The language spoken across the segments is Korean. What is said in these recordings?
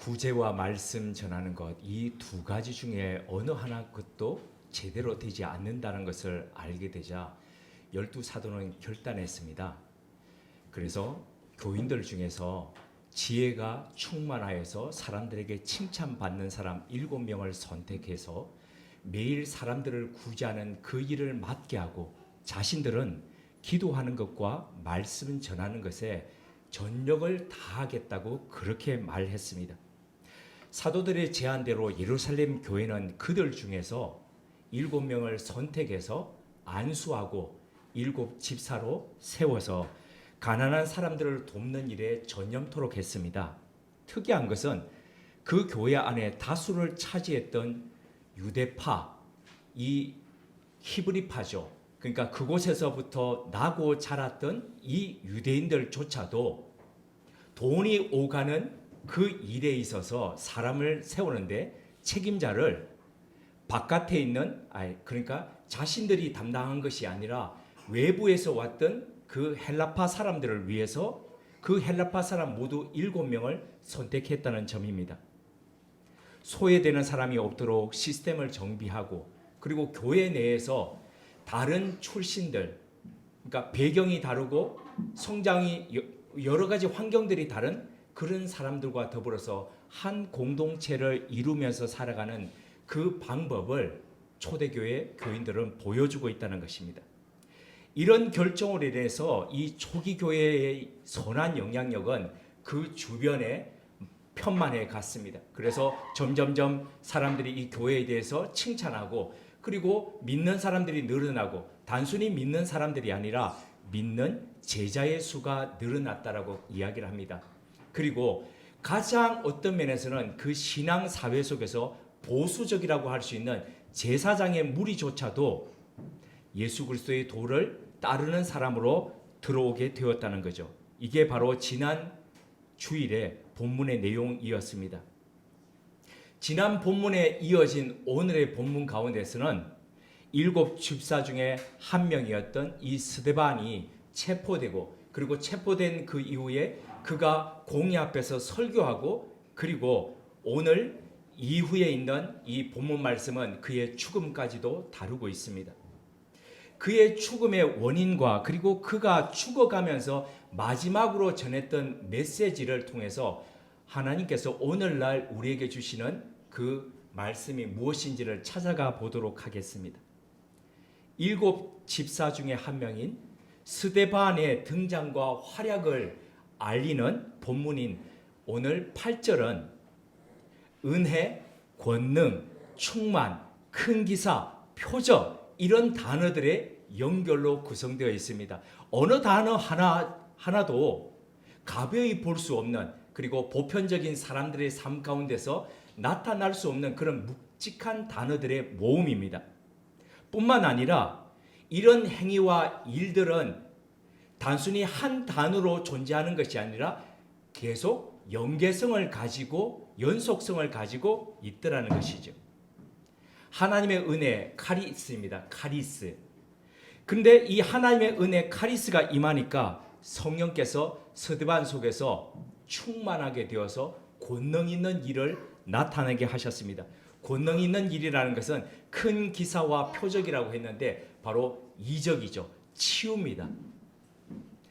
구제와 말씀 전하는 것, 이 두 가지 중에 어느 하나 것도 제대로 되지 않는다는 것을 알게 되자 열두 사도는 결단했습니다. 그래서 교인들 중에서 지혜가 충만하여서 사람들에게 칭찬받는 사람 7명을 선택해서 매일 사람들을 구제하는 그 일을 맡게 하고 자신들은 기도하는 것과 말씀 전하는 것에 전력을 다하겠다고 그렇게 말했습니다. 사도들의 제안대로 예루살렘 교회는 그들 중에서 7명을 선택해서 안수하고 7 집사로 세워서 가난한 사람들을 돕는 일에 전념토록 했습니다. 특이한 것은 그 교회 안에 다수를 차지했던 유대파, 이 히브리파죠. 그러니까 그곳에서부터 나고 자랐던 이 유대인들조차도 돈이 오가는 그 일에 있어서 사람을 세우는데 책임자를 바깥에 있는, 그러니까 자신들이 담당한 것이 아니라 외부에서 왔던 그 헬라파 사람들을 위해서 그 헬라파 사람 모두 7명을 선택했다는 점입니다. 소외되는 사람이 없도록 시스템을 정비하고, 그리고 교회 내에서 다른 출신들, 그러니까 배경이 다르고 성장이 여러 가지 환경들이 다른 그런 사람들과 더불어서 한 공동체를 이루면서 살아가는 그 방법을 초대교회 교인들은 보여주고 있다는 것입니다. 이런 결정으로 인해서 이 초기 교회의 선한 영향력은 그 주변에 편만해 갔습니다. 그래서 점점점 사람들이 이 교회에 대해서 칭찬하고, 그리고 믿는 사람들이 늘어나고, 단순히 믿는 사람들이 아니라 믿는 제자의 수가 늘어났다라고 이야기를 합니다. 그리고 가장 어떤 면에서는 그 신앙 사회 속에서 보수적이라고 할 수 있는 제사장의 무리조차도 예수 그리스도의 도를 따르는 사람으로 들어오게 되었다는 거죠. 이게 바로 지난 주일의 본문의 내용이었습니다. 지난 본문에 이어진 오늘의 본문 가운데서는 7 집사 중에 한 명이었던 이 스데반이 체포되고, 그리고 체포된 그 이후에 그가 공의 앞에서 설교하고, 그리고 오늘 이후에 있는 이 본문 말씀은 그의 죽음까지도 다루고 있습니다. 그의 죽음의 원인과 그리고 그가 죽어가면서 마지막으로 전했던 메시지를 통해서 하나님께서 오늘날 우리에게 주시는 그 말씀이 무엇인지를 찾아가 보도록 하겠습니다. 7 집사 중에 한 명인 스데반의 등장과 활약을 알리는 본문인 오늘 8절은 은혜, 권능, 충만, 큰 기사, 표적, 이런 단어들의 연결로 구성되어 있습니다. 어느 단어 하나도 가벼이 볼 수 없는, 그리고 보편적인 사람들의 삶 가운데서 나타날 수 없는 그런 묵직한 단어들의 모음입니다. 뿐만 아니라 이런 행위와 일들은 단순히 한 단어로 존재하는 것이 아니라 계속 연계성을 가지고 연속성을 가지고 있더라는 것이죠. 하나님의 은혜, 카리스입니다. 카리스. 근데 이 하나님의 은혜, 카리스가 임하니까 성령께서 스데반 속에서 충만하게 되어서 권능 있는 일을 나타내게 하셨습니다. 권능 있는 일이라는 것은 큰 기사와 표적이라고 했는데 바로 이적이죠. 치유입니다.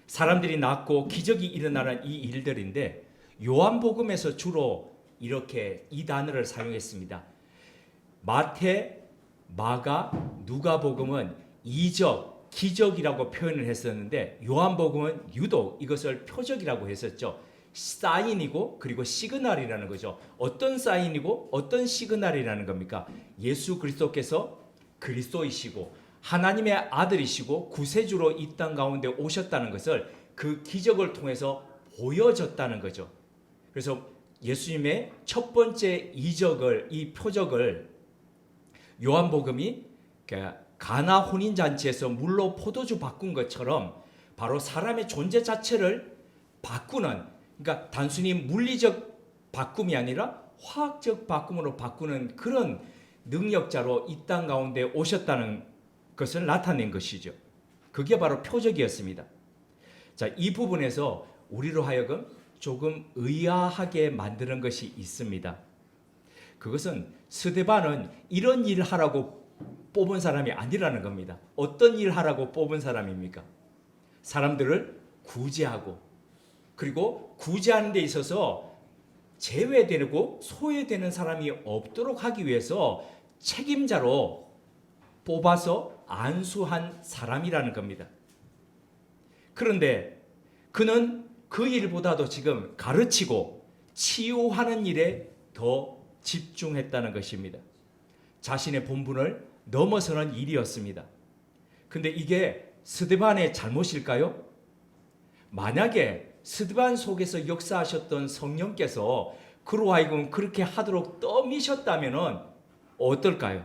사람들이 낫고 기적이 일어나는 이 일들인데 요한복음에서 주로 이렇게 이 단어를 사용했습니다. 마태, 마가, 누가복음은 이적, 기적이라고 표현을 했었는데 요한복음은 유독 이것을 표적이라고 했었죠. 사인이고 그리고 시그널이라는 거죠. 어떤 사인이고 어떤 시그널이라는 겁니까? 예수 그리스도께서 그리스도이시고 하나님의 아들이시고 구세주로 이 땅 가운데 오셨다는 것을 그 기적을 통해서 보여줬다는 거죠. 그래서 예수님의 첫 번째 이적을, 이 표적을 요한복음이 가나 혼인잔치에서 물로 포도주 바꾼 것처럼 바로 사람의 존재 자체를 바꾸는, 그러니까 단순히 물리적 바꿈이 아니라 화학적 바꿈으로 바꾸는 그런 능력자로 이 땅 가운데 오셨다는 것을 나타낸 것이죠. 그게 바로 표적이었습니다. 자, 이 부분에서 우리로 하여금 조금 의아하게 만드는 것이 있습니다. 그것은 스데반은 이런 일 하라고 뽑은 사람이 아니라는 겁니다. 어떤 일 하라고 뽑은 사람입니까? 사람들을 구제하고, 그리고 구제하는 데 있어서 제외되고 소외되는 사람이 없도록 하기 위해서 책임자로 뽑아서 안수한 사람이라는 겁니다. 그런데 그는 그 일보다도 지금 가르치고 치유하는 일에 더 집중했다는 것입니다. 자신의 본분을 넘어서는 일이었습니다. 근데 이게 스데반의 잘못일까요? 만약에 스데반 속에서 역사하셨던 성령께서 그로 하여금 그렇게 하도록 떠미셨다면 어떨까요?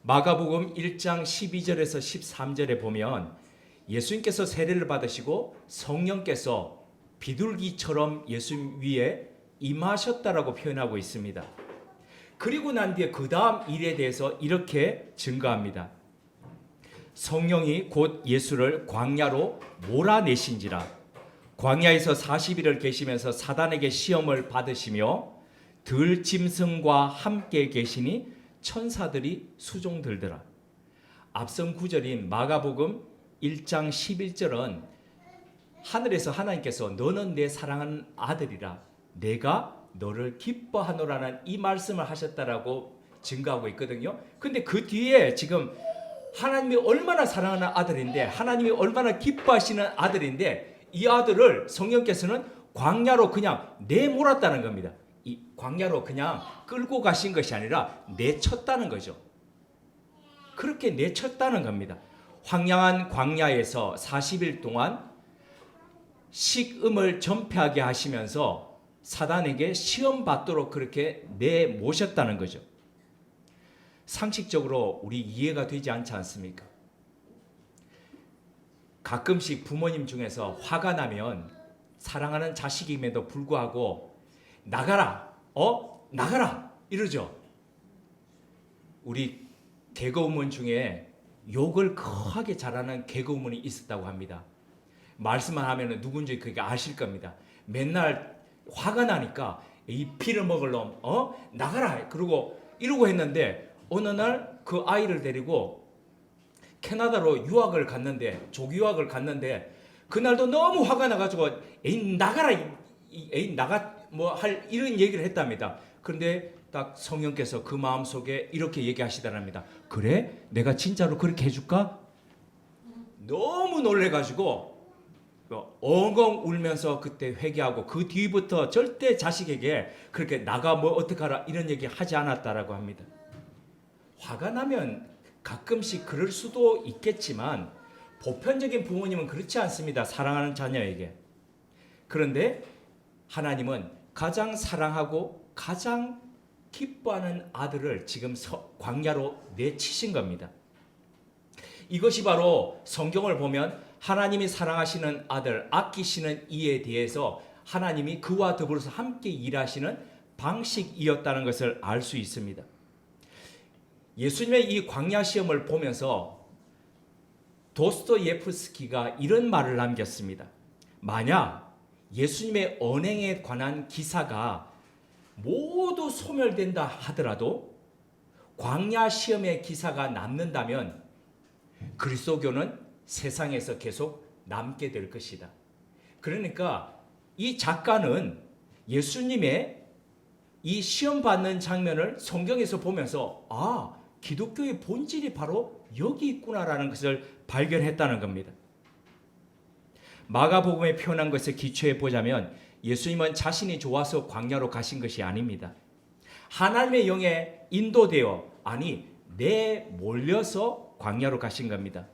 마가복음 1장 12절에서 13절에 보면 예수님께서 세례를 받으시고 성령께서 비둘기처럼 예수님 위에 임하셨다라고 표현하고 있습니다. 그리고 난 뒤에 그 다음 일에 대해서 이렇게 증거합니다. 성령이 곧 예수를 광야로 몰아내신지라. 광야에서 40일을 계시면서 사단에게 시험을 받으시며 들짐승과 함께 계시니 천사들이 수종들더라. 앞선 구절인 마가복음 1장 11절은 하늘에서 하나님께서 너는 내 사랑하는 아들이라 내가 너를 기뻐하노라는 이 말씀을 하셨다라고 증거하고 있거든요. 근데 그 뒤에 지금 하나님이 얼마나 사랑하는 아들인데, 하나님이 얼마나 기뻐하시는 아들인데, 이 아들을 성령께서는 광야로 그냥 내몰았다는 겁니다. 이 광야로 그냥 끌고 가신 것이 아니라 내쳤다는 거죠. 그렇게 내쳤다는 겁니다. 황량한 광야에서 40일 동안 식음을 전폐하게 하시면서 사단에게 시험 받도록 그렇게 내모셨다는 거죠. 상식적으로 우리 이해가 되지 않지 않습니까? 가끔씩 부모님 중에서 화가 나면 사랑하는 자식임에도 불구하고 나가라, 나가라 이러죠. 우리 개그우먼 중에 욕을 거하게 잘하는 개그우먼이 있었다고 합니다. 말씀만 하면 누군지 그게 아실 겁니다. 맨날 화가 나니까 이 피를 먹을 놈, 나가라 그러고 이러고 했는데 어느 날 그 아이를 데리고 캐나다로 유학을 갔는데, 조기유학을 갔는데 그날도 너무 화가 나가지고 에이 나가라, 에이 나가 뭐 할 이런 얘기를 했답니다. 그런데 딱 성령께서 그 마음속에 이렇게 얘기하시더랍니다. 그래? 내가 진짜로 그렇게 해줄까? 너무 놀래가지고 엉엉 울면서 그때 회개하고 그 뒤부터 절대 자식에게 그렇게 나가 뭐 어떡하라 이런 얘기 하지 않았다라고 합니다. 화가 나면 가끔씩 그럴 수도 있겠지만 보편적인 부모님은 그렇지 않습니다. 사랑하는 자녀에게. 그런데 하나님은 가장 사랑하고 가장 기뻐하는 아들을 지금 광야로 내치신 겁니다. 이것이 바로 성경을 보면 하나님이 사랑하시는 아들, 아끼시는 이에 대해서 하나님이 그와 더불어서 함께 일하시는 방식이었다는 것을 알 수 있습니다. 예수님의 이 광야 시험을 보면서 도스토예프스키가 이런 말을 남겼습니다. 만약 예수님의 언행에 관한 기사가 모두 소멸된다 하더라도 광야 시험의 기사가 남는다면 그리스도교는 세상에서 계속 남게 될 것이다. 그러니까 이 작가는 예수님의 이 시험 받는 장면을 성경에서 보면서 기독교의 본질이 바로 여기 있구나라는 것을 발견했다는 겁니다. 마가복음에 표현한 것을 기초해 보자면 예수님은 자신이 좋아서 광야로 가신 것이 아닙니다. 하나님의 영에 인도되어 내몰려서 광야로 가신 겁니다.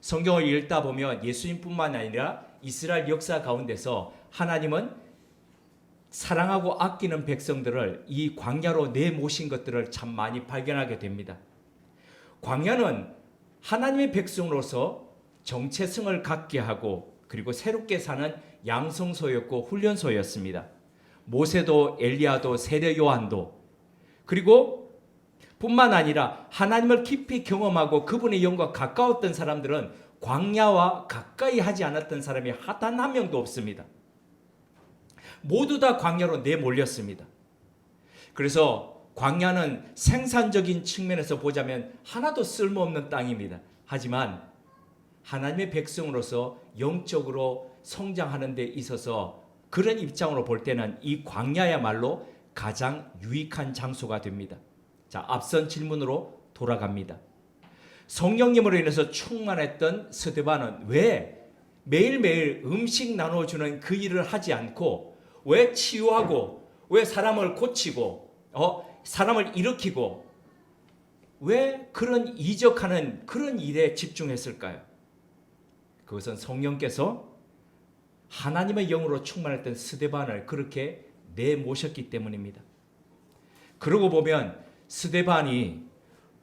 성경을 읽다 보면 예수님뿐만 아니라 이스라엘 역사 가운데서 하나님은 사랑하고 아끼는 백성들을 이 광야로 내모신 것들을 참 많이 발견하게 됩니다. 광야는 하나님의 백성으로서 정체성을 갖게 하고 그리고 새롭게 사는 양성소였고 훈련소였습니다. 모세도 엘리야도 세례 요한도 그리고 뿐만 아니라 하나님을 깊이 경험하고 그분의 영과 가까웠던 사람들은 광야와 가까이 하지 않았던 사람이 단 한 명도 없습니다. 모두 다 광야로 내몰렸습니다. 그래서 광야는 생산적인 측면에서 보자면 하나도 쓸모없는 땅입니다. 하지만 하나님의 백성으로서 영적으로 성장하는 데 있어서 그런 입장으로 볼 때는 이 광야야말로 가장 유익한 장소가 됩니다. 자, 앞선 질문으로 돌아갑니다. 성령님으로 인해서 충만했던 스데반은 왜 매일매일 음식 나눠주는 그 일을 하지 않고 왜 치유하고 왜 사람을 고치고 사람을 일으키고 왜 그런 이적하는 그런 일에 집중했을까요? 그것은 성령께서 하나님의 영으로 충만했던 스데반을 그렇게 내모셨기 때문입니다. 그러고 보면 스데반이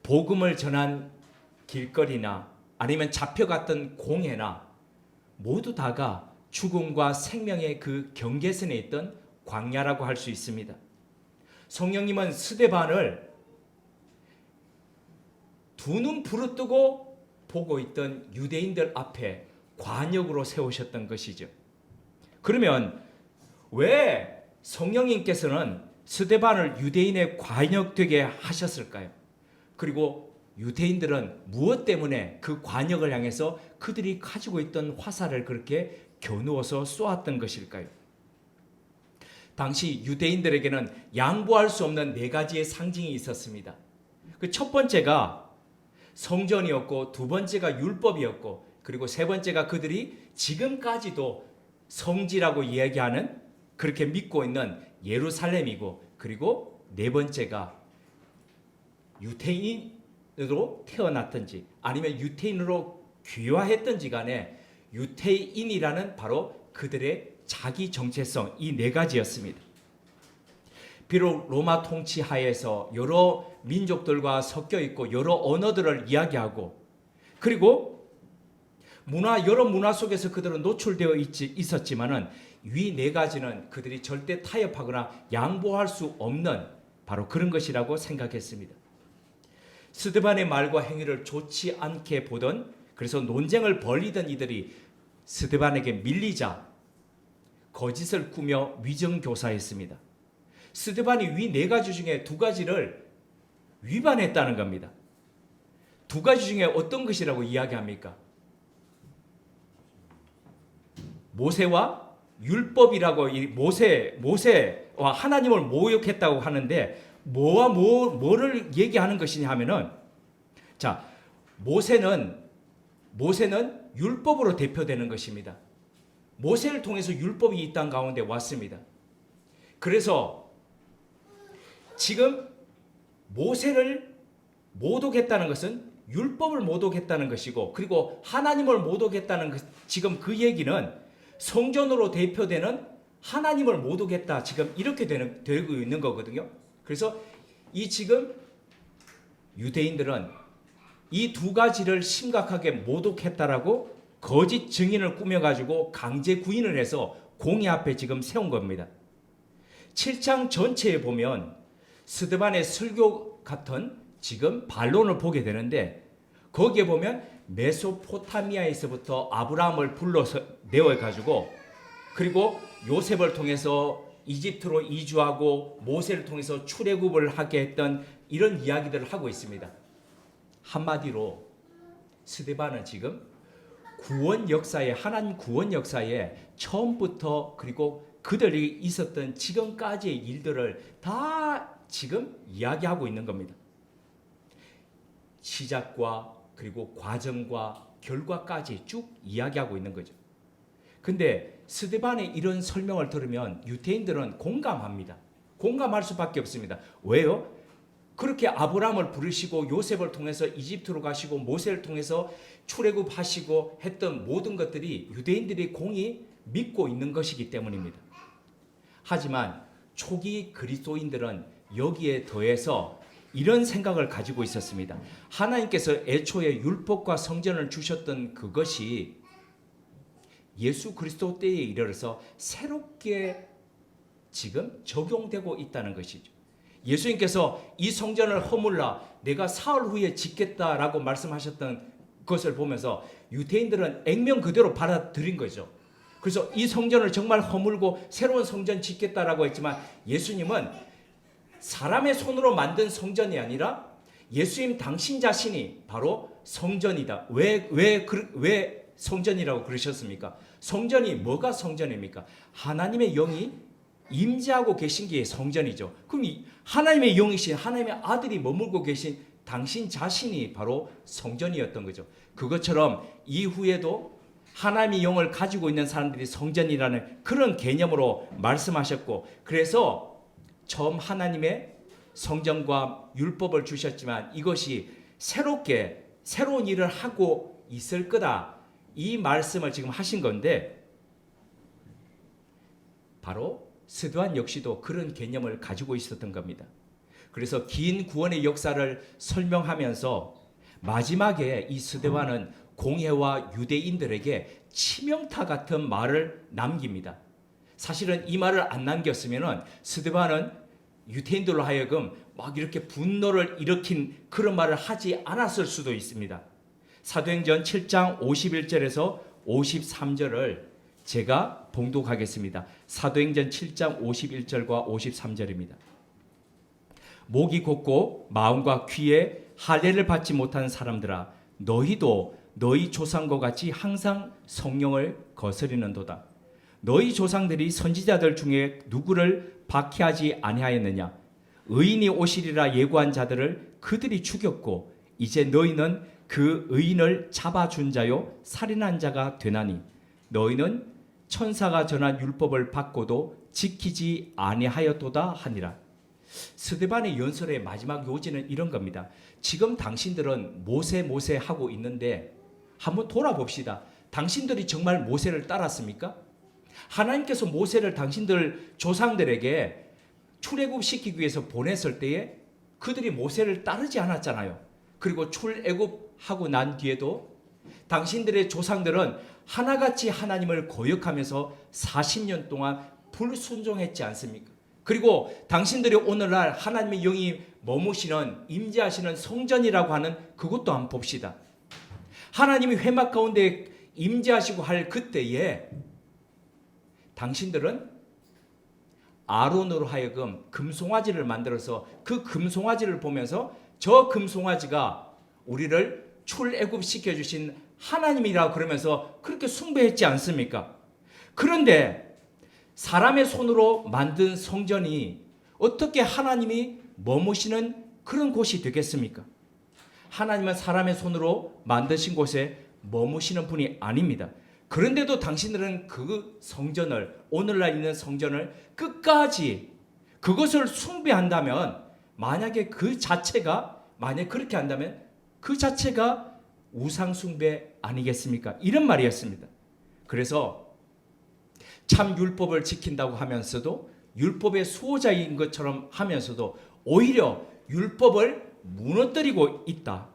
복음을 전한 길거리나 아니면 잡혀갔던 공회나 모두 다가 죽음과 생명의 그 경계선에 있던 광야라고 할 수 있습니다. 성령님은 스데반을 두 눈 부릅뜨고 보고 있던 유대인들 앞에 관역으로 세우셨던 것이죠. 그러면 왜 성령님께서는 스데반을 유대인의 관역되게 하셨을까요? 그리고 유대인들은 무엇 때문에 그 관역을 향해서 그들이 가지고 있던 화살을 그렇게 겨누어서 쏘았던 것일까요? 당시 유대인들에게는 양보할 수 없는 네 가지의 상징이 있었습니다. 그 첫 번째가 성전이었고, 두 번째가 율법이었고, 그리고 세 번째가 그들이 지금까지도 성지라고 이야기하는, 그렇게 믿고 있는 예루살렘이고, 그리고 네 번째가 유대인으로 태어났든지 아니면 유대인으로 귀화했든지 간에 유대인이라는 바로 그들의 자기 정체성, 이 네 가지였습니다. 비록 로마 통치 하에서 여러 민족들과 섞여 있고 여러 언어들을 이야기하고, 그리고 여러 문화 속에서 그들은 노출되어 있었지만은 위 네 가지는 그들이 절대 타협하거나 양보할 수 없는 바로 그런 것이라고 생각했습니다. 스데반의 말과 행위를 좋지 않게 보던, 그래서 논쟁을 벌이던 이들이 스데반에게 밀리자 거짓을 꾸며 위정교사했습니다. 스데반이 위 네 가지 중에 두 가지를 위반했다는 겁니다. 두 가지 중에 어떤 것이라고 이야기합니까? 모세와 율법이라고, 모세와 하나님을 모욕했다고 하는데 뭐를 얘기하는 것이냐 하면은, 자, 모세는 율법으로 대표되는 것입니다. 모세를 통해서 율법이 이 땅 가운데 왔습니다. 그래서 지금 모세를 모독했다는 것은 율법을 모독했다는 것이고, 그리고 하나님을 모독했다는 것, 지금 그 얘기는 성전으로 대표되는 하나님을 모독했다, 지금 이렇게 되고 있는 거거든요. 그래서 지금 유대인들은 이 두 가지를 심각하게 모독했다라고 거짓 증인을 꾸며가지고 강제 구인을 해서 공의 앞에 지금 세운 겁니다. 7장 전체에 보면 스데반의 설교 같은 지금 반론을 보게 되는데, 거기에 보면 메소포타미아에서부터 아브라함을 불러서 내어가지고, 그리고 요셉을 통해서 이집트로 이주하고 모세를 통해서 출애굽을 하게 했던 이런 이야기들을 하고 있습니다. 한마디로 스데반은 지금 구원 역사에, 하나님 구원 역사에 처음부터 그리고 그들이 있었던 지금까지의 일들을 다 지금 이야기하고 있는 겁니다. 시작과 그리고 과정과 결과까지 쭉 이야기하고 있는 거죠. 근데 스데반의 이런 설명을 들으면 유대인들은 공감합니다. 공감할 수밖에 없습니다. 왜요? 그렇게 아브라함을 부르시고 요셉을 통해서 이집트로 가시고 모세를 통해서 출애굽하시고 했던 모든 것들이 유대인들이 공히 믿고 있는 것이기 때문입니다. 하지만 초기 그리스도인들은 여기에 더해서 이런 생각을 가지고 있었습니다. 하나님께서 애초에 율법과 성전을 주셨던 그것이 예수 그리스도 때에 이르러서 새롭게 지금 적용되고 있다는 것이죠. 예수님께서 이 성전을 허물라 내가 사흘 후에 짓겠다라고 말씀하셨던 것을 보면서 유대인들은 액면 그대로 받아들인 거죠. 그래서 이 성전을 정말 허물고 새로운 성전 짓겠다라고 했지만 예수님은 사람의 손으로 만든 성전이 아니라 예수님 당신 자신이 바로 성전이다. 왜 성전이라고 그러셨습니까? 성전이 뭐가 성전입니까? 하나님의 영이 임재하고 계신 게 성전이죠. 그럼 하나님의 영이신 하나님의 아들이 머물고 계신 당신 자신이 바로 성전이었던 거죠. 그것처럼 이후에도 하나님의 영을 가지고 있는 사람들이 성전이라는 그런 개념으로 말씀하셨고, 그래서 처음 하나님의 성전과 율법을 주셨지만 이것이 새로운 일을 하고 있을 거다, 이 말씀을 지금 하신 건데, 바로 스데반 역시도 그런 개념을 가지고 있었던 겁니다. 그래서 긴 구원의 역사를 설명하면서 마지막에 이 스데반은 공회와 유대인들에게 치명타 같은 말을 남깁니다. 사실은 이 말을 안 남겼으면 스데반은 유대인들로 하여금 막 이렇게 분노를 일으킨 그런 말을 하지 않았을 수도 있습니다. 사도행전 7장 51절에서 53절을 제가 봉독하겠습니다. 사도행전 7장 51절과 53절입니다. 목이 곧고 마음과 귀에 할례를 받지 못한 사람들아, 너희도 너희 조상과 같이 항상 성령을 거스리는도다. 너희 조상들이 선지자들 중에 누구를 박해하지 아니하였느냐? 의인이 오시리라 예고한 자들을 그들이 죽였고 이제 너희는 그 의인을 잡아준 자요 살인한 자가 되나니 너희는 천사가 전한 율법을 받고도 지키지 아니하였도다 하니라. 스데반의 연설의 마지막 요지는 이런 겁니다. 지금 당신들은 모세 하고 있는데 한번 돌아봅시다. 당신들이 정말 모세를 따랐습니까? 하나님께서 모세를 당신들 조상들에게 출애굽시키기 위해서 보냈을 때에 그들이 모세를 따르지 않았잖아요. 그리고 출애굽하고 난 뒤에도 당신들의 조상들은 하나같이 하나님을 거역하면서 40년 동안 불순종했지 않습니까? 그리고 당신들이 오늘날 하나님의 영이 머무시는 임재하시는 성전이라고 하는 그것도 한번 봅시다. 하나님이 회막 가운데 임재하시고 할 그때에 당신들은 아론으로 하여금 금송아지를 만들어서 그 금송아지를 보면서 저 금송아지가 우리를 출애굽시켜 주신 하나님이라 그러면서 그렇게 숭배했지 않습니까? 그런데 사람의 손으로 만든 성전이 어떻게 하나님이 머무시는 그런 곳이 되겠습니까? 하나님은 사람의 손으로 만드신 곳에 머무시는 분이 아닙니다. 그런데도 당신들은 그 성전을, 오늘날 있는 성전을 끝까지 그것을 숭배한다면, 만약에 그렇게 한다면 그 자체가 우상숭배 아니겠습니까? 이런 말이었습니다. 그래서 참 율법을 지킨다고 하면서도 율법의 수호자인 것처럼 하면서도 오히려 율법을 무너뜨리고 있다.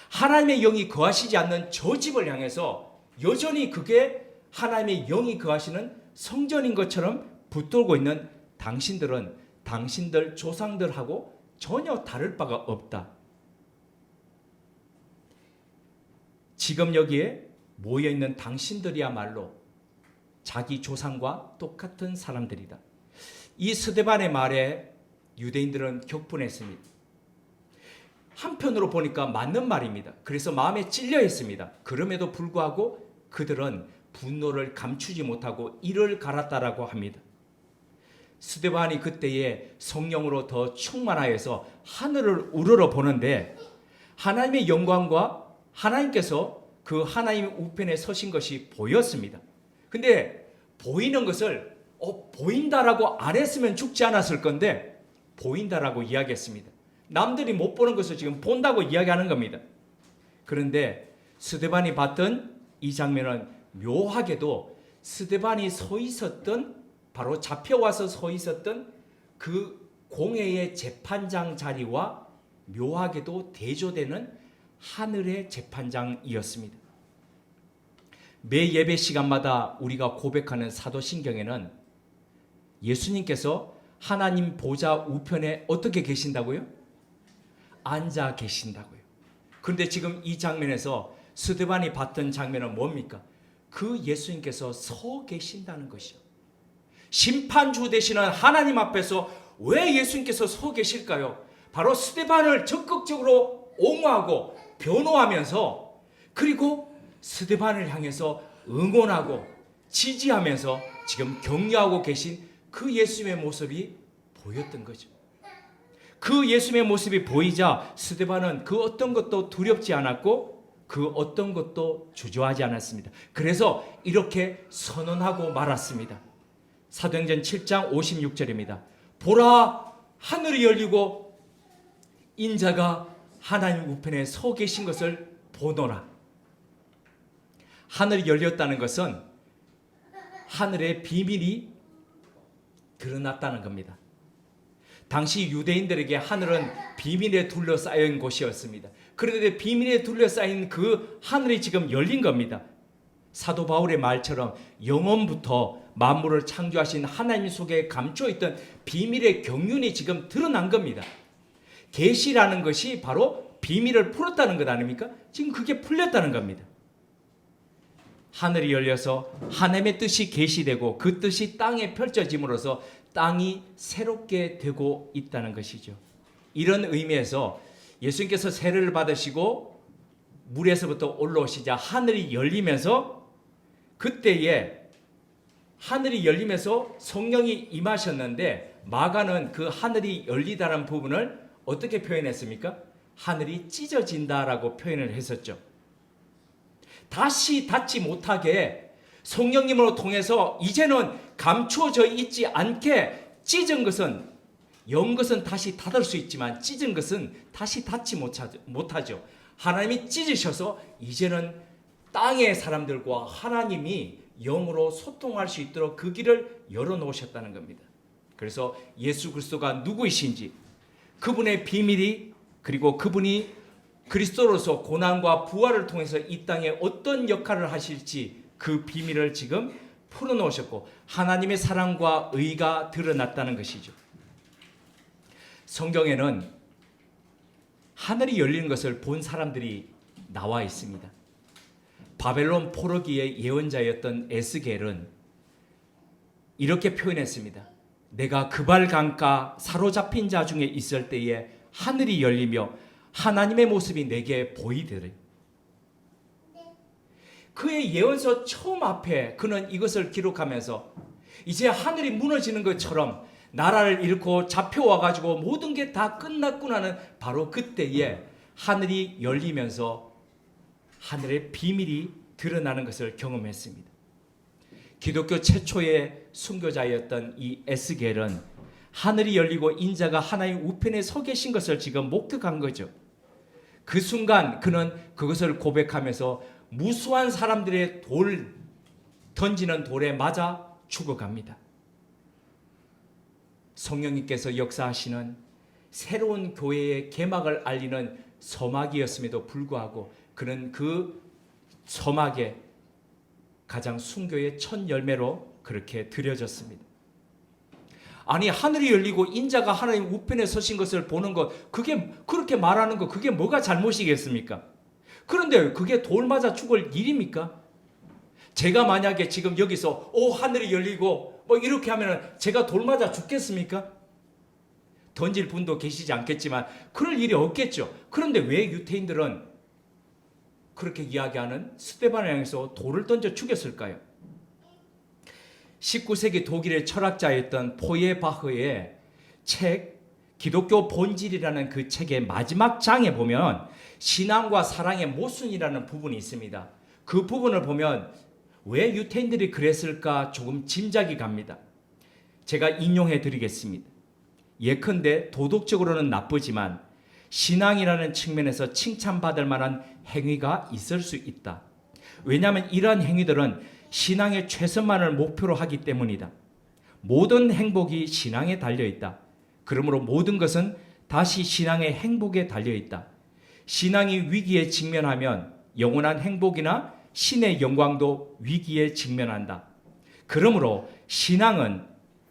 하나님의 영이 거하시지 않는 저 집을 향해서 여전히 그게 하나님의 영이 거하시는 성전인 것처럼 붙들고 있는 당신들은 당신들 조상들하고 전혀 다를 바가 없다. 지금 여기에 모여있는 당신들이야말로 자기 조상과 똑같은 사람들이다. 이 스데반의 말에 유대인들은 격분했습니다. 한편으로 보니까 맞는 말입니다. 그래서 마음에 찔려 했습니다. 그럼에도 불구하고 그들은 분노를 감추지 못하고 이를 갈았다라고 합니다. 스데반이 그때에 성령으로 더 충만하여서 하늘을 우러러 보는데 하나님의 영광과 하나님께서 그 하나님의 우편에 서신 것이 보였습니다. 근데 보이는 것을 보인다라고 안 했으면 죽지 않았을 건데 보인다라고 이야기했습니다. 남들이 못 보는 것을 지금 본다고 이야기하는 겁니다. 그런데 스데반이 봤던 이 장면은 묘하게도 스데반이 서 있었던, 바로 잡혀와서 서 있었던 그 공회의 재판장 자리와 묘하게도 대조되는 하늘의 재판장이었습니다. 매 예배 시간마다 우리가 고백하는 사도신경에는 예수님께서 하나님 보좌 우편에 어떻게 계신다고요? 앉아 계신다고요. 그런데 지금 이 장면에서 스데반이 봤던 장면은 뭡니까? 그 예수님께서 서 계신다는 것이요. 심판주 되시는 하나님 앞에서 왜 예수님께서 서 계실까요? 바로 스데반을 적극적으로 옹호하고 변호하면서, 그리고 스데반을 향해서 응원하고 지지하면서 지금 격려하고 계신 그 예수님의 모습이 보였던 거죠. 그 예수님의 모습이 보이자 스데반은 그 어떤 것도 두렵지 않았고 그 어떤 것도 주저하지 않았습니다. 그래서 이렇게 선언하고 말았습니다. 사도행전 7장 56절입니다. 보라, 하늘이 열리고 인자가 하나님 우편에 서 계신 것을 보노라. 하늘이 열렸다는 것은 하늘의 비밀이 드러났다는 겁니다. 당시 유대인들에게 하늘은 비밀에 둘러싸인 곳이었습니다. 그런데 비밀에 둘러싸인 그 하늘이 지금 열린 겁니다. 사도 바울의 말처럼 영원부터 만물을 창조하신 하나님 속에 감춰있던 비밀의 경륜이 지금 드러난 겁니다. 계시라는 것이 바로 비밀을 풀었다는 것 아닙니까? 지금 그게 풀렸다는 겁니다. 하늘이 열려서 하나님의 뜻이 계시되고 그 뜻이 땅에 펼쳐짐으로써 땅이 새롭게 되고 있다는 것이죠. 이런 의미에서 예수님께서 세례를 받으시고 물에서부터 올라오시자 하늘이 열리면서, 그때에 하늘이 열리면서 성령이 임하셨는데 마가는 그 하늘이 열리다라는 부분을 어떻게 표현했습니까? 하늘이 찢어진다라고 표현을 했었죠. 다시 닿지 못하게 성령님으로 통해서 이제는 감추어져 있지 않게 찢은 것은, 연 것은 다시 닫을 수 있지만 찢은 것은 다시 닫지 못하죠. 하나님이 찢으셔서 이제는 땅의 사람들과 하나님이 영으로 소통할 수 있도록 그 길을 열어놓으셨다는 겁니다. 그래서 예수 그리스도가 누구이신지, 그분의 비밀이, 그리고 그분이 그리스도로서 고난과 부활을 통해서 이 땅에 어떤 역할을 하실지 그 비밀을 지금 풀어놓으셨고 하나님의 사랑과 의가 드러났다는 것이죠. 성경에는 하늘이 열리는 것을 본 사람들이 나와 있습니다. 바벨론 포로기의 예언자였던 에스겔은 이렇게 표현했습니다. 내가 그발 강가 사로잡힌 자 중에 있을 때에 하늘이 열리며 하나님의 모습이 내게 보이더래. 그의 예언서 처음 앞에 그는 이것을 기록하면서 이제 하늘이 무너지는 것처럼 나라를 잃고 잡혀와가지고 모든 게 다 끝났구나는 바로 그때에 하늘이 열리면서 하늘의 비밀이 드러나는 것을 경험했습니다. 기독교 최초의 순교자였던 이 에스겔은 하늘이 열리고 인자가 하나님 우편에 서 계신 것을 지금 목격한 거죠. 그 순간 그는 그것을 고백하면서 무수한 사람들의 던지는 돌에 맞아 죽어갑니다. 성령님께서 역사하시는 새로운 교회의 개막을 알리는 서막이었음에도 불구하고 그는 그 서막에 가장 순교의 첫 열매로 그렇게 드려졌습니다. 아니, 하늘이 열리고 인자가 하나님 우편에 서신 것을 보는 것, 그게 그렇게 말하는 것, 그게 뭐가 잘못이겠습니까? 그런데 그게 돌 맞아 죽을 일입니까? 제가 만약에 지금 여기서 하늘이 열리고 뭐 이렇게 하면 제가 돌 맞아 죽겠습니까? 던질 분도 계시지 않겠지만 그럴 일이 없겠죠. 그런데 왜 유태인들은 그렇게 이야기하는 스데반을 향해서 돌을 던져 죽였을까요? 19세기 독일의 철학자였던 포예바흐의 책 기독교 본질이라는 그 책의 마지막 장에 보면 신앙과 사랑의 모순이라는 부분이 있습니다. 그 부분을 보면 왜 유태인들이 그랬을까 조금 짐작이 갑니다. 제가 인용해 드리겠습니다. 예컨대 도덕적으로는 나쁘지만 신앙이라는 측면에서 칭찬받을 만한 행위가 있을 수 있다. 왜냐하면 이러한 행위들은 신앙의 최선만을 목표로 하기 때문이다. 모든 행복이 신앙에 달려있다. 그러므로 모든 것은 다시 신앙의 행복에 달려있다. 신앙이 위기에 직면하면 영원한 행복이나 신의 영광도 위기에 직면한다. 그러므로 신앙은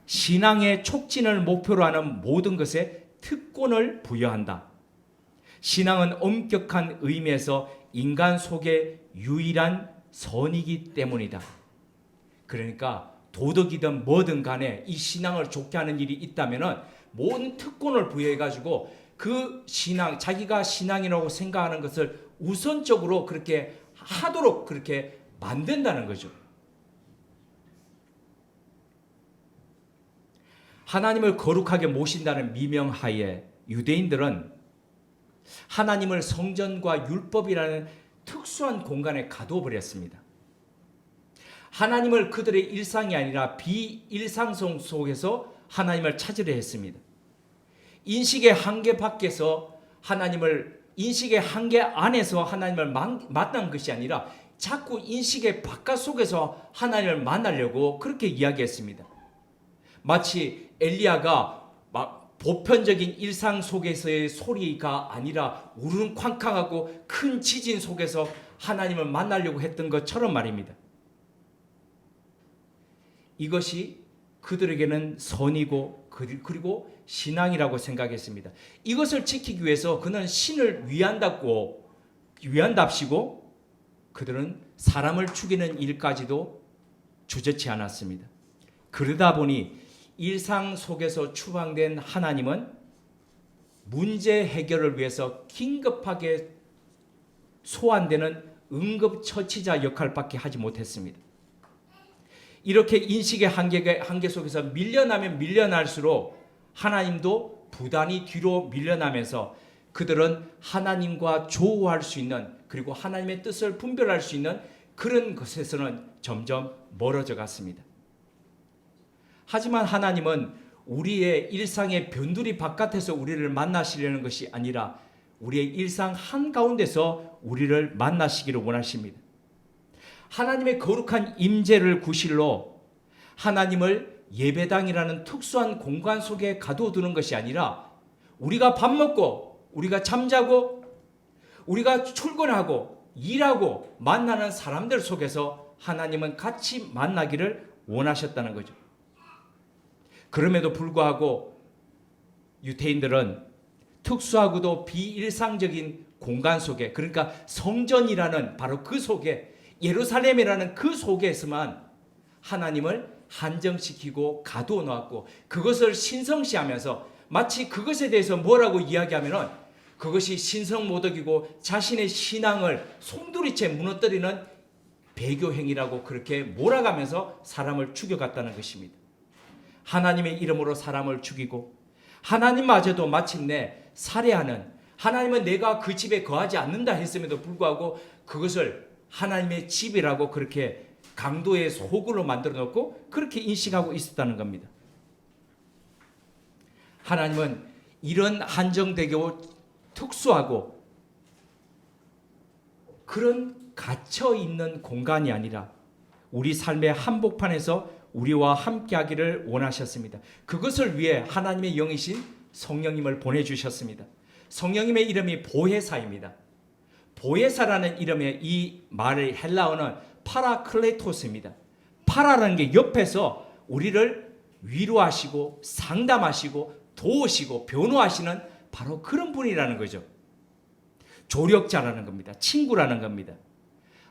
신앙의 촉진을 목표로 하는 모든 것에 특권을 부여한다. 신앙은 엄격한 의미에서 인간 속의 유일한 선이기 때문이다. 그러니까 도덕이든 뭐든 간에 이 신앙을 좋게 하는 일이 있다면은 모든 특권을 부여해 가지고 그 신앙, 자기가 신앙이라고 생각하는 것을 우선적으로 그렇게 하도록 그렇게 만든다는 거죠. 하나님을 거룩하게 모신다는 미명하에 유대인들은 하나님을 성전과 율법이라는 특수한 공간에 가두어 버렸습니다. 하나님을 그들의 일상이 아니라 비일상성 속에서 하나님을 찾으려 했습니다. 인식의 한계 밖에서 하나님을, 인식의 한계 안에서 하나님을 만난 것이 아니라 자꾸 인식의 바깥 속에서 하나님을 만나려고 그렇게 이야기했습니다. 마치 엘리야가 막 보편적인 일상 속에서의 소리가 아니라 우르릉 쾅쾅하고 큰 지진 속에서 하나님을 만나려고 했던 것처럼 말입니다. 이것이 그들에게는 선이고 그리고 신앙이라고 생각했습니다. 이것을 지키기 위해서 그는 신을 위한답시고 그들은 사람을 죽이는 일까지도 주저치 않았습니다. 그러다 보니 일상 속에서 추방된 하나님은 문제 해결을 위해서 긴급하게 소환되는 응급처치자 역할밖에 하지 못했습니다. 이렇게 인식의 한계 속에서 밀려나면 밀려날수록 하나님도 부단히 뒤로 밀려나면서 그들은 하나님과 조우할 수 있는, 그리고 하나님의 뜻을 분별할 수 있는 그런 것에서는 점점 멀어져 갔습니다. 하지만 하나님은 우리의 일상의 변두리 바깥에서 우리를 만나시려는 것이 아니라 우리의 일상 한가운데서 우리를 만나시기를 원하십니다. 하나님의 거룩한 임재를 구실로 하나님을 예배당이라는 특수한 공간 속에 가둬두는 것이 아니라 우리가 밥 먹고 우리가 잠자고 우리가 출근하고 일하고 만나는 사람들 속에서 하나님은 같이 만나기를 원하셨다는 거죠. 그럼에도 불구하고 유대인들은 특수하고도 비일상적인 공간 속에, 그러니까 성전이라는 바로 그 속에, 예루살렘이라는 그 속에서만 하나님을 한정시키고 가두어 놓았고 그것을 신성시하면서 마치 그것에 대해서 뭐라고 이야기하면은 그것이 신성모독이고 자신의 신앙을 송두리째 무너뜨리는 배교 행위라고 그렇게 몰아가면서 사람을 죽여갔다는 것입니다. 하나님의 이름으로 사람을 죽이고 하나님마저도 마침내 살해하는, 하나님은 내가 그 집에 거하지 않는다 했음에도 불구하고 그것을 하나님의 집이라고 그렇게 강도의 소굴로 만들어 놓고 그렇게 인식하고 있었다는 겁니다. 하나님은 이런 한정되고 특수하고 그런 갇혀 있는 공간이 아니라 우리 삶의 한복판에서 우리와 함께 하기를 원하셨습니다. 그것을 위해 하나님의 영이신 성령님을 보내주셨습니다. 성령님의 이름이 보혜사입니다. 보혜사라는 이름의 이 말의 헬라어는 파라클레토스입니다. 파라라는 게 옆에서 우리를 위로하시고 상담하시고 도우시고 변호하시는 바로 그런 분이라는 거죠. 조력자라는 겁니다. 친구라는 겁니다.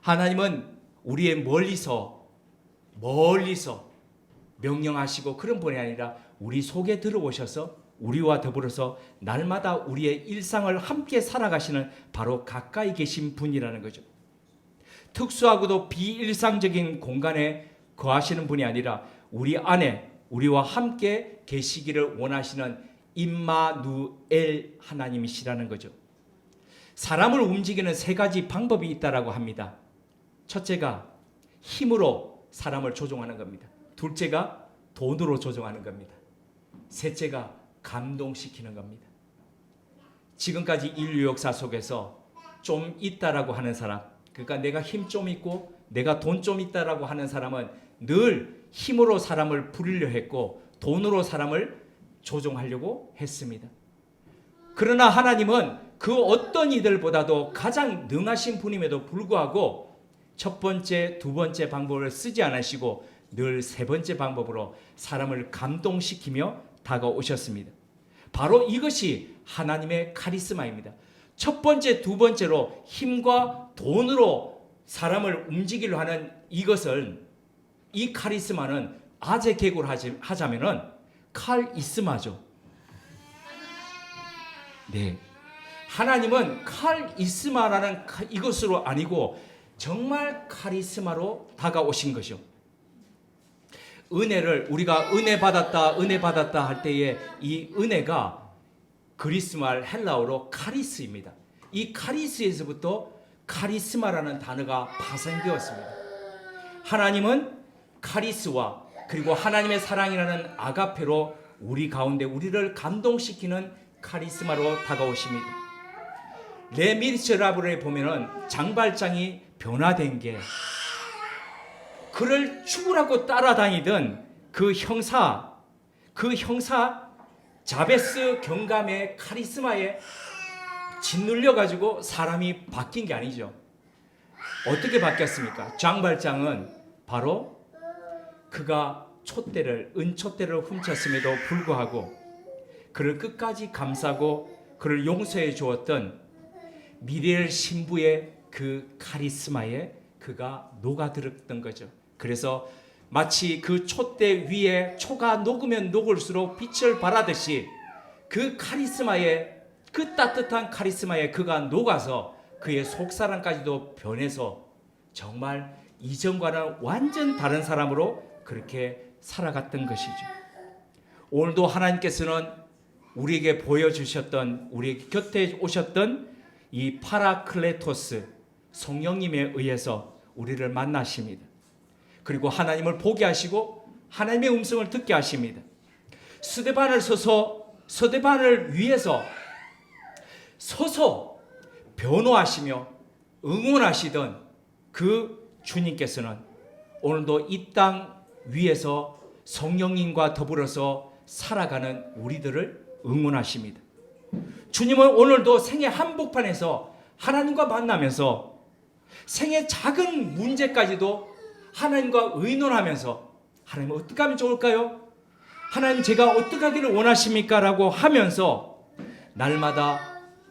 하나님은 우리의 멀리서 명령하시고 그런 분이 아니라 우리 속에 들어오셔서 우리와 더불어서 날마다 우리의 일상을 함께 살아가시는 바로 가까이 계신 분이라는 거죠. 특수하고도 비일상적인 공간에 거하시는 분이 아니라 우리 안에 우리와 함께 계시기를 원하시는 임마누엘 하나님이시라는 거죠. 사람을 움직이는 세 가지 방법이 있다라고 합니다. 첫째가 힘으로 사람을 조종하는 겁니다. 둘째가 돈으로 조종하는 겁니다. 셋째가 감동시키는 겁니다. 지금까지 인류 역사 속에서 좀 있다라고 하는 사람, 그러니까 내가 힘 좀 있고 내가 돈 좀 있다라고 하는 사람은 늘 힘으로 사람을 부리려 했고 돈으로 사람을 조종하려고 했습니다. 그러나 하나님은 그 어떤 이들보다도 가장 능하신 분임에도 불구하고 첫 번째, 두 번째 방법을 쓰지 않으시고 늘 세 번째 방법으로 사람을 감동시키며 다가오셨습니다. 바로 이것이 하나님의 카리스마입니다. 첫 번째, 두 번째로 힘과 돈으로 사람을 움직이려 하는 이것을, 이 카리스마는 아재 개그로 하자면은 카리스마죠. 네. 하나님은 카리스마라는 이것으로 아니고 정말 카리스마로 다가오신 것이요. 은혜를 우리가 은혜 받았다 할 때에 이 은혜가 그리스말 헬라어로 카리스입니다. 이 카리스에서부터 카리스마라는 단어가 파생되었습니다. 하나님은 카리스와 그리고 하나님의 사랑이라는 아가페로 우리 가운데 우리를 감동시키는 카리스마로 다가오십니다. 레미제라블에 보면은 장발장이 변화된 게 그를 죽으라고 따라다니던 그 형사 자베스 경감의 카리스마에 짓눌려 가지고 사람이 바뀐 게 아니죠. 어떻게 바뀌었습니까? 장발장은 바로 그가 은촛대를 훔쳤음에도 불구하고 그를 끝까지 감싸고 그를 용서해 주었던 미리엘 신부의 그 카리스마에 그가 녹아들었던 거죠. 그래서 마치 그 촛대 위에 초가 녹으면 녹을수록 빛을 발하듯이 그 카리스마에, 그 따뜻한 카리스마에 그가 녹아서 그의 속사람까지도 변해서 정말 이전과는 완전 다른 사람으로 그렇게 살아갔던 것이죠. 오늘도 하나님께서는 우리에게 보여주셨던, 우리 곁에 오셨던 이 파라클레토스 성령님에 의해서 우리를 만나십니다. 그리고 하나님을 보게 하시고 하나님의 음성을 듣게 하십니다. 스데반을 위해서 서서 변호하시며 응원하시던 그 주님께서는 오늘도 이 땅 위에서 성령님과 더불어서 살아가는 우리들을 응원하십니다. 주님은 오늘도 생의 한복판에서 하나님과 만나면서 생의 작은 문제까지도 하나님과 의논하면서 하나님 어떻게 하면 좋을까요? 하나님 제가 어떻게 하기를 원하십니까? 라고 하면서 날마다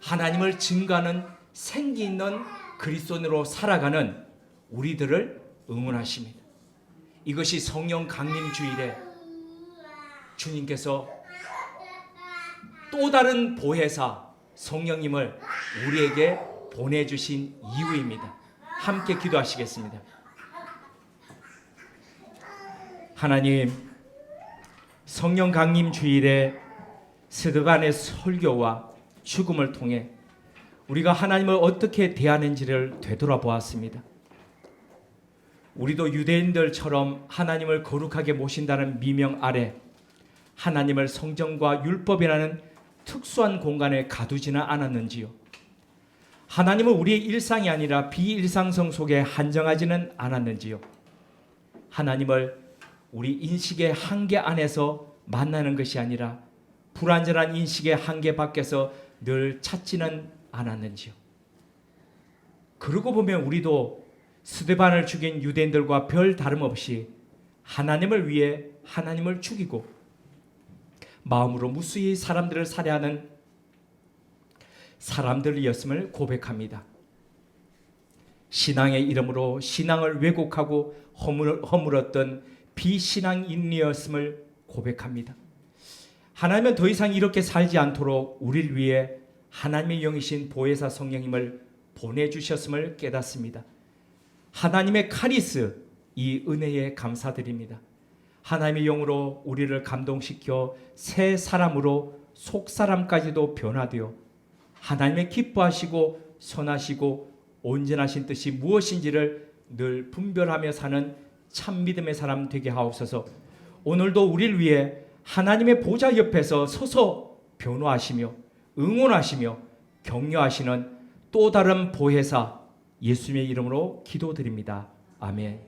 하나님을 증거하는 생기 있는 그리스도인으로 살아가는 우리들을 응원하십니다. 이것이 성령 강림 주일에 주님께서 또 다른 보혜사 성령님을 우리에게 보내주신 이유입니다. 함께 기도하시겠습니다. 하나님, 성령 강림 주일에 스데반의 설교와 죽음을 통해 우리가 하나님을 어떻게 대하는지를 되돌아보았습니다. 우리도 유대인들처럼 하나님을 거룩하게 모신다는 미명 아래 하나님을 성경과 율법이라는 특수한 공간에 가두지는 않았는지요? 하나님을 우리의 일상이 아니라 비일상성 속에 한정하지는 않았는지요? 하나님을 우리 인식의 한계 안에서 만나는 것이 아니라 불완전한 인식의 한계 밖에서 늘 찾지는 않았는지요? 그러고 보면 우리도 스데반을 죽인 유대인들과 별 다름없이 하나님을 위해 하나님을 죽이고 마음으로 무수히 사람들을 살해하는 사람들이었음을 고백합니다. 신앙의 이름으로 신앙을 왜곡하고 허물었던 비신앙인이었음을 고백합니다. 하나님은 더 이상 이렇게 살지 않도록 우리를 위해 하나님의 영이신 보혜사 성령님을 보내주셨음을 깨닫습니다. 하나님의 카리스, 이 은혜에 감사드립니다. 하나님의 영으로 우리를 감동시켜 새 사람으로 속사람까지도 변화되어 하나님의 기뻐하시고 선하시고 온전하신 뜻이 무엇인지를 늘 분별하며 사는 참 믿음의 사람 되게 하옵소서. 오늘도 우리를 위해 하나님의 보좌 옆에서 서서 변호하시며 응원하시며 격려하시는 또 다른 보혜사 예수님의 이름으로 기도드립니다. 아멘.